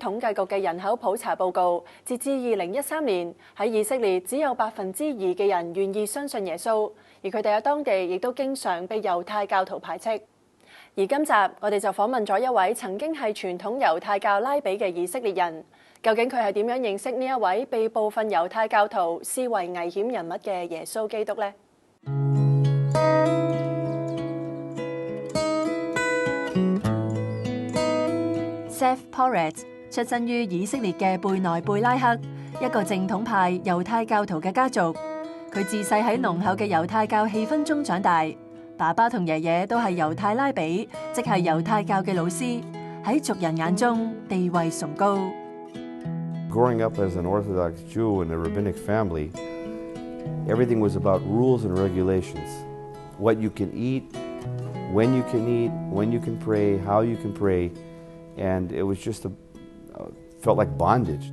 統計局嘅人口普查報告，截至2013年，喺以色列只有2%嘅人願意相信耶穌，而佢哋喺當地亦都經常被猶太教徒排斥。而今集我哋就訪問咗一位曾經係傳統猶太教拉比嘅以色列人，究竟佢係點樣認識呢一位被部分猶太教徒視為危險人物嘅耶穌基督呢？Zev Poretz 出身於以色列嘅貝內貝拉克，一個正統派猶太教徒嘅家族。佢自細喺濃厚嘅猶太教氣氛中長大，爸爸同爺爺都係猶太拉比，即係猶太教嘅老師，喺族人眼中地位崇高。Growing up as an Orthodox Jew in a rabbinic family, everything was about rules and regulations. What you can eat, when you can eat, when you can pray, how you can pray. And it was just felt like bondage.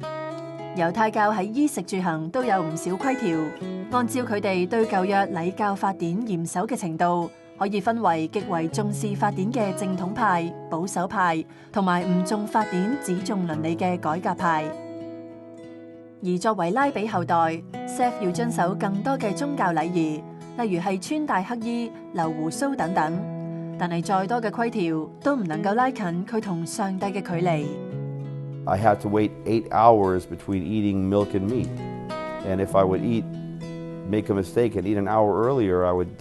猶太教喺衣食住行都有唔少規條，按照佢哋對舊約禮教法典嚴守嘅程度，可以分為極為重視法典嘅正統派、保守派，同埋唔重法典只重倫理嘅改革派。而作為拉比後代，Zev要遵守更多嘅宗教禮儀，例如係穿戴黑衣、留鬍鬚等等。但係再多嘅規條都唔能夠拉近佢同上帝嘅距離。I had to wait 8 hours between eating milk and meat, and if I would make a mistake and eat an hour earlier, I would,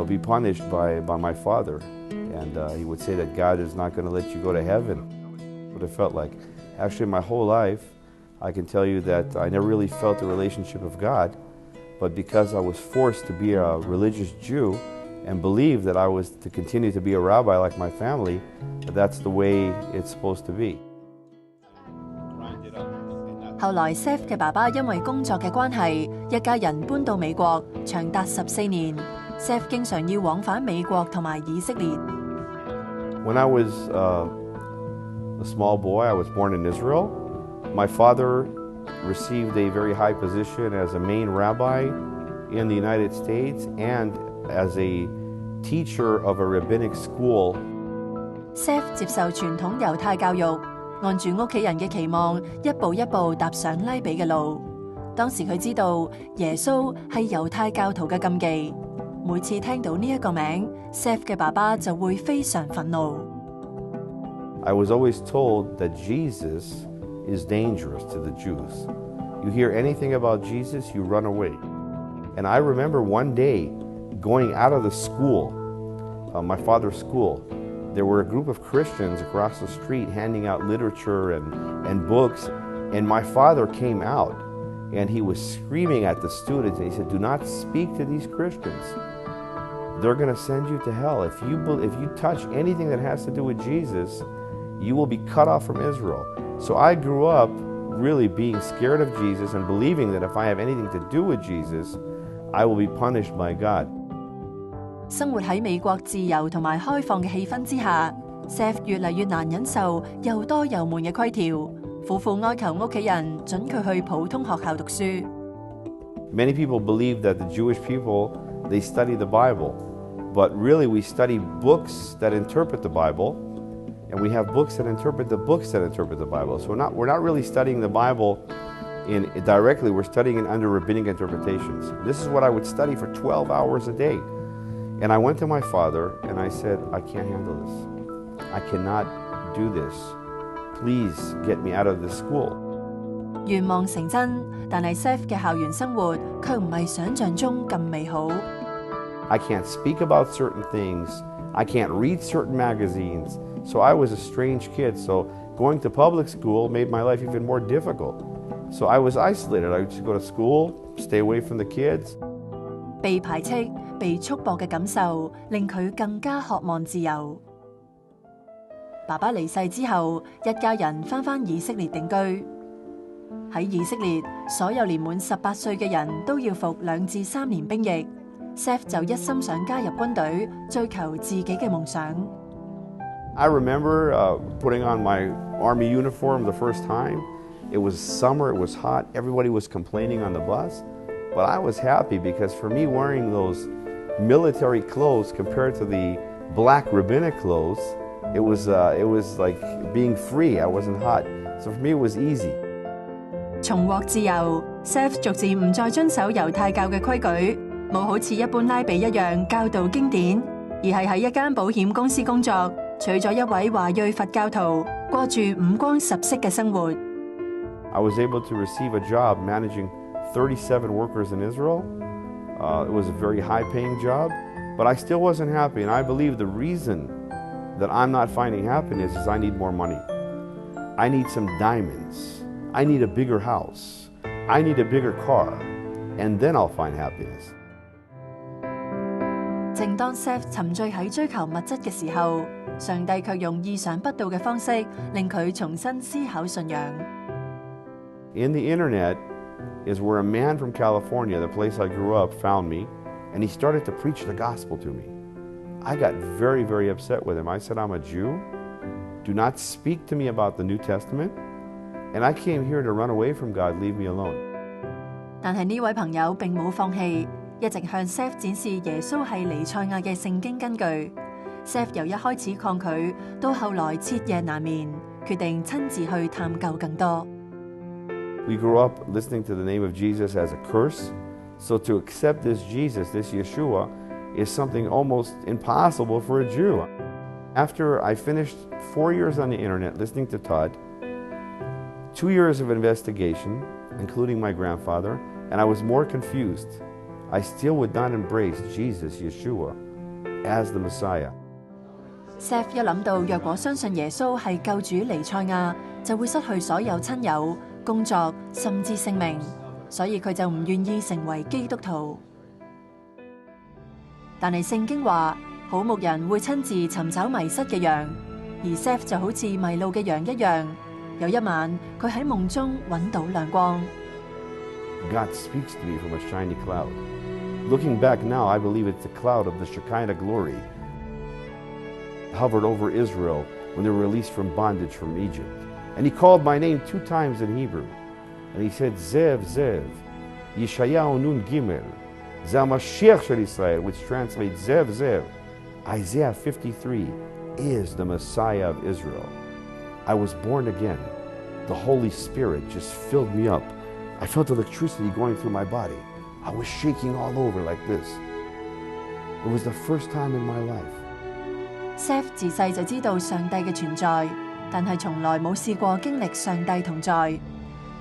be punished by my father, and he would say that God is not going to let you go to heaven. What it felt like. Actually, my whole life, I can tell you that I never really felt the relationship of God, but because I was forced to be a religious Jew.And believe that I was to continue to be a rabbi like my family, that's the way it's supposed to be. 後來 Zev 嘅爸爸因為工作嘅關係，一家人搬到美國，長達14年。Zev 經常要往返美國同埋以色列。When I was a small boy, I was born in Israel. My father received a very high position as a main rabbi in the United States and.As a teacher of a rabbinic school, Zev 接受傳統猶太教育，按住屋企人嘅期望，一步一步踏上拉比嘅路。當時佢知道耶穌係猶太教徒嘅禁忌，每次聽到呢一個名 ，Zev 嘅爸爸就會非常憤怒。I was always told that Jesus is dangerous to the Jews. You hear anything about Jesus, you run away. And I remember one day.Going out of the school, my father's school, there were a group of Christians across the street handing out literature and books, and my father came out and he was screaming at the students and he said, "Do not speak to these Christians. They're going to send you to hell. If you touch anything that has to do with Jesus, you will be cut off from Israel." So I grew up really being scared of Jesus and believing that if I have anything to do with Jesus, I will be punished by God.生活喺美國自由同埋開放嘅氣氛之下 ，Zev 越嚟越難忍受又多又悶嘅規條，苦苦哀求屋企人准佢去普通學校讀書。Many people believe that the Jewish people, they study the Bible, but really we study books that interpret the Bible, and we have books that interpret the books that interpret the Bible. So we're not really studying the Bible directly, we're studying it under rabbinic interpretations. This is what I would study for 12 hours a day.And I went to my father and I said, I can't handle this. I cannot do this. Please get me out of this school. 願望成真，但係 Zev 嘅校園生活卻唔係想象中咁美好。I can't speak about certain things. I can't read certain magazines. So I was a strange kid. So going to public school made my life even more difficult. So I was isolated. I would just go to school, stay away from the kids. 被排斥、被束縛嘅感受，令佢更加渴望自由。爸爸離世之後，一家人返以色列定居。喺以色列，所有年滿18歲嘅人都要服2至3年兵役。Zev 就一心想加入軍隊，追求自己嘅夢想。I remember putting on my army uniform the first time. It was summer, it was hot, everybody was complaining on the bus. But I was happy because for me wearing those military clothes compared to the black rabbinic clothes, It was like being free. I wasn't hot. So for me, it was easy. 重獲自由 ，Seth 逐漸唔再遵守猶太教嘅規矩，冇好似一般拉比一樣教導經典，而係喺一間保險公司工作，娶咗一位華裔佛教徒，過住五光十色嘅生活。I was able to receive a job managing 37 workers in Israel. It was a very high-paying job, but I still wasn't happy, and I believe the reason that I'm not finding happiness is I need more money. I need some diamonds. I need a bigger house. I need a bigger car, and then I'll find happiness. 正當 Seth 沉醉喺追求物質嘅時候，上帝卻用意想不到嘅方式令佢重新思考信仰。In the internet is where a man from California, the place I grew up, found me, and he started to preach the gospel to me. I got very, very upset with him. I said, I'm a Jew. Do not speak to me about the New Testament. And I came here to run away from God. Leave me alone. 但係呢位朋友並冇放棄，一直向 Seth 展示耶穌係彌賽亞嘅聖經根據。Seth 由一開始抗拒，到後來徹夜難眠，決定親自去探究更多。We grew up listening to the name of Jesus as a curse. So to accept this Jesus, this Yeshua, is something almost impossible for a Jew. After I finished 4 years on the internet listening to Todd, 2 years of investigation, including my grandfather, and I was more confused. I still would not embrace Jesus, Yeshua, as the Messiah. Seth 一諗到若果相信耶穌係救主彌賽亞，就會失去所有親友、工作，甚至性命，所以佢就唔願意成為基督徒。但係聖經話，好牧人會親自尋找迷失嘅羊，而 Seth 就好似迷路嘅羊一樣。有一晚，佢喺夢中揾到亮光。God speaks to me from a shiny cloud. Looking back now, I believe it's the cloud of the Shekinah glory hovered over Israel when they were released from bondage from Egypt. And he called my name 2 times in Hebrew. And he said, Zev, Zev, Yeshayahu Nun Gimel, Zamashiach Shel Israel, which translates Zev, Zev. Isaiah 53 is the Messiah of Israel. I was born again. The Holy Spirit just filled me up. I felt electricity going through my body. I was shaking all over like this. It was the first time in my life. Seth 自細就知道上帝嘅存在，但係從來冇試過經歷上帝同在。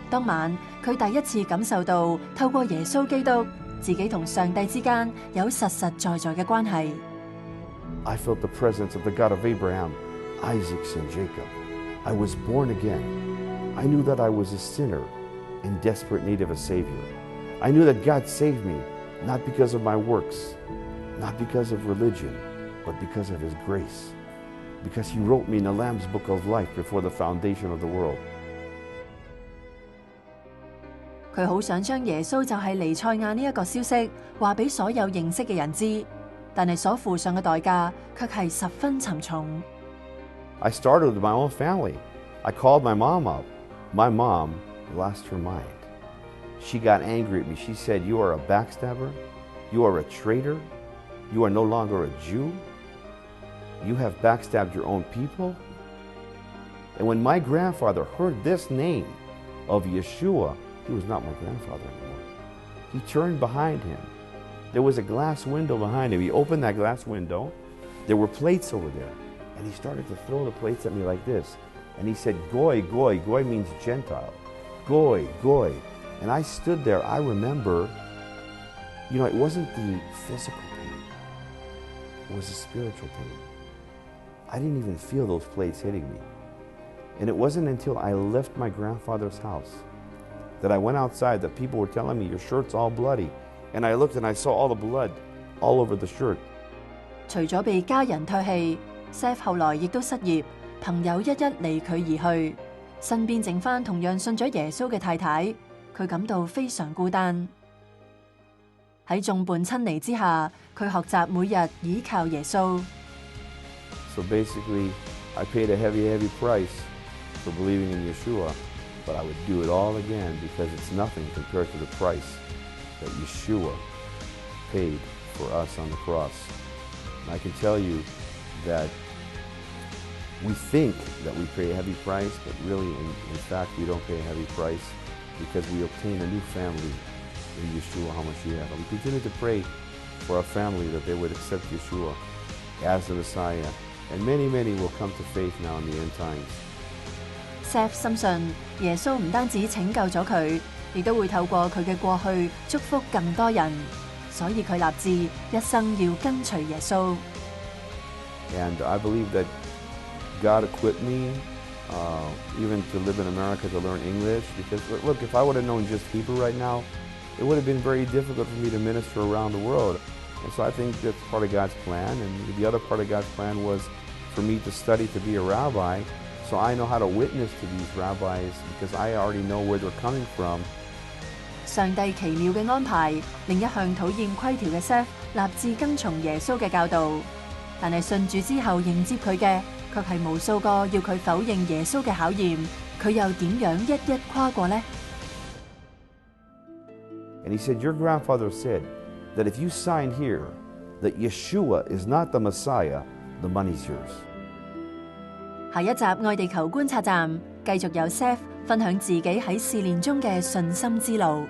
當晚，佢第一次感受到透過耶穌基督，自己同上帝之間有實實在在嘅關係。I felt the presence of the God of Abraham, Isaac, and Jacob. I was born again. I knew that I was a sinner in desperate need of a Savior. I knew that God saved me, not because of my works, not because of religion, but because of His grace. Because He wrote me in the Lamb's Book of Life before the foundation of the world. 佢好想將耶穌就係彌賽亞呢一個消息話俾所有認識嘅人知，但係所付上嘅代價卻係十分沉重。I started with my own family. I called my mom up. My mom lost her mind. She got angry at me. She said, "You are a backstabber. You are a traitor. You are no longer a Jew. You have backstabbed your own people." And when my grandfather heard this name of Yeshua, he was not my grandfather anymore. He turned behind him. There was a glass window behind him. He opened that glass window. There were plates over there. And he started to throw the plates at me like this. And he said, "Goy, goy." Goy means Gentile. Goy, goy. And I stood there. I remember, it wasn't the physical pain. It was the spiritual pain. I didn't even feel those plates hitting me. And it wasn't until I left my grandfather's house that I went outside that people were telling me, "Your shirt's all bloody." And I looked and I saw all the blood all over the shirt. 除咗被家人唾棄 ，Seth 後來亦都失業，朋友一一離佢而去，身邊剩返同樣信咗耶穌嘅太太，佢感到非常孤單。喺眾叛親離之下，佢學習每日倚靠耶穌。So basically, I paid a heavy, heavy price for believing in Yeshua, but I would do it all again because it's nothing compared to the price that Yeshua paid for us on the cross. And I can tell you that We think that we pay a heavy price, but really, in fact, we don't pay a heavy price because we obtain a new family in Yeshua HaMashiach. And we continue to pray for our family that they would accept Yeshua as the Messiah. And many, many will come to faith now in the end times. Seth 深信耶穌唔單止拯救咗佢，亦都會透過佢嘅過去祝福更多人，所以佢立志一生要跟隨耶穌。And I believe that God equipped me even to live in America to learn English, because look, if I would have known just Hebrew right now, it would have been very difficult for me to minister around the world. And so I think that's part of God's plan. And the other part of God's plan was for me to study to be a rabbi, so I know how to witness to these rabbis because I already know where they're coming from. 上帝奇妙嘅安排，令一向討厭規條嘅 Seth 立志跟從耶穌嘅教導，但係信主之後迎接佢嘅，卻係無數個要佢否認耶穌嘅考驗，佢又點樣一一跨過呢？ And he said, your grandfather said that if you sign here that Yeshua is not the Messiah, the money's yours. 下一集愛地球觀察站繼續有 Seth 分享自己喺試煉中嘅信心之路。